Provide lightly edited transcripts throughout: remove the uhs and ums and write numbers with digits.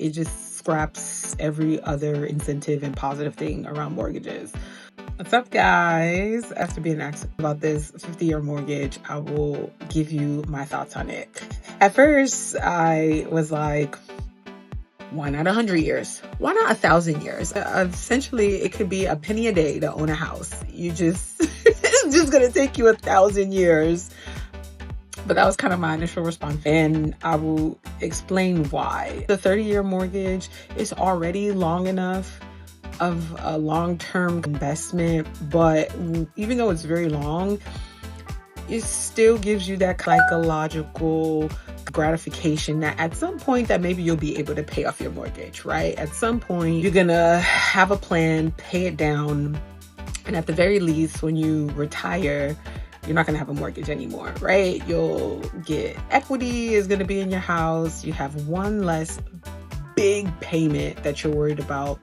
It just scraps every other incentive and positive thing around mortgages. What's up, guys? After being asked about this 50-year mortgage, I will give you my thoughts on it. At first, I was like, why not 100 years? Why not 1,000 years? Essentially, it could be a penny a day to own a house. It's just going to take you 1,000 years. But that was kind of my initial response, and I will explain why. The 30-year mortgage is already long enough of a long-term investment, but even though it's very long, it still gives you that psychological gratification that at some point that maybe you'll be able to pay off your mortgage, right? At some point, you're gonna have a plan, pay it down, and at the very least, when you retire, you're not going to have a mortgage anymore, right? You'll get equity is going to be in your house. You have one less big payment that you're worried about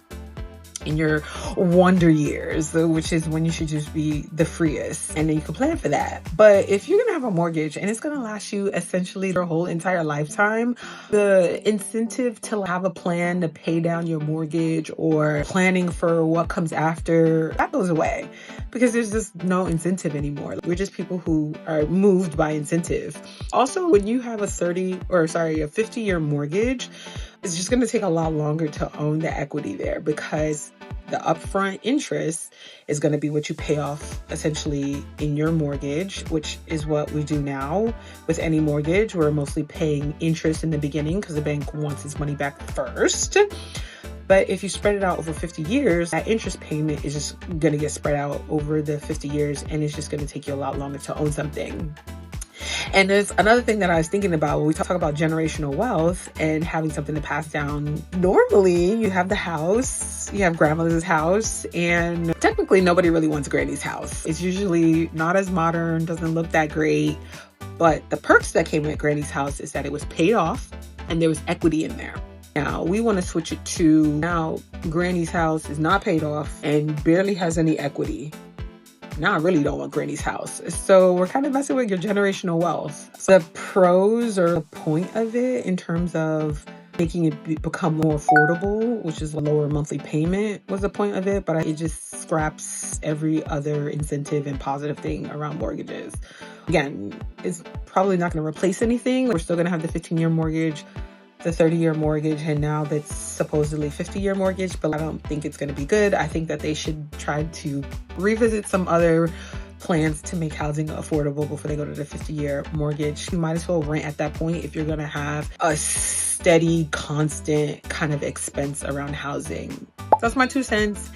in your wonder years, which is when you should just be the freest, and then you can plan for that. But if you're gonna have a mortgage and it's gonna last you essentially your whole entire lifetime, the incentive to have a plan to pay down your mortgage or planning for what comes after, that goes away, because there's just no incentive anymore. We're just people who are moved by incentive. Also, when you have a 50-year mortgage, it's just going to take a lot longer to own the equity there, because the upfront interest is going to be what you pay off essentially in your mortgage, which is what we do now with any mortgage. We're mostly paying interest in the beginning because the bank wants its money back first. But if you spread it out over 50 years, that interest payment is just going to get spread out over the 50 years, and it's just going to take you a lot longer to own something. And there's another thing that I was thinking about when we talk about generational wealth and having something to pass down. Normally, you have the house, you have grandmother's house, and technically nobody really wants granny's house. It's usually not as modern, doesn't look that great. But the perks that came with granny's house is that it was paid off and there was equity in there. Now, we want to switch it to now granny's house is not paid off and barely has any equity. Now I really don't want granny's house. So we're kind of messing with your generational wealth. The pros or the point of it in terms of making it become more affordable, which is a lower monthly payment, was the point of it. But it just scraps every other incentive and positive thing around mortgages. Again, it's probably not going to replace anything. We're still going to have the 15-year mortgage, the 30-year mortgage, and now that's supposedly 50-year mortgage, but I don't think it's going to be good. I think that they should try to revisit some other plans to make housing affordable before they go to the 50-year mortgage. You might as well rent at that point if you're going to have a steady, constant kind of expense around housing. That's my 2 cents.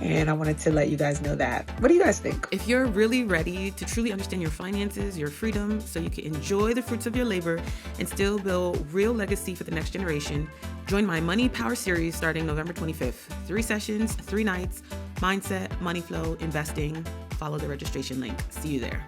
And I wanted to let you guys know that. What do you guys think? If you're really ready to truly understand your finances, your freedom, so you can enjoy the fruits of your labor and still build real legacy for the next generation, join my Money Power series starting November 25th. 3 sessions, 3 nights, mindset, money flow, investing. Follow the registration link. See you there.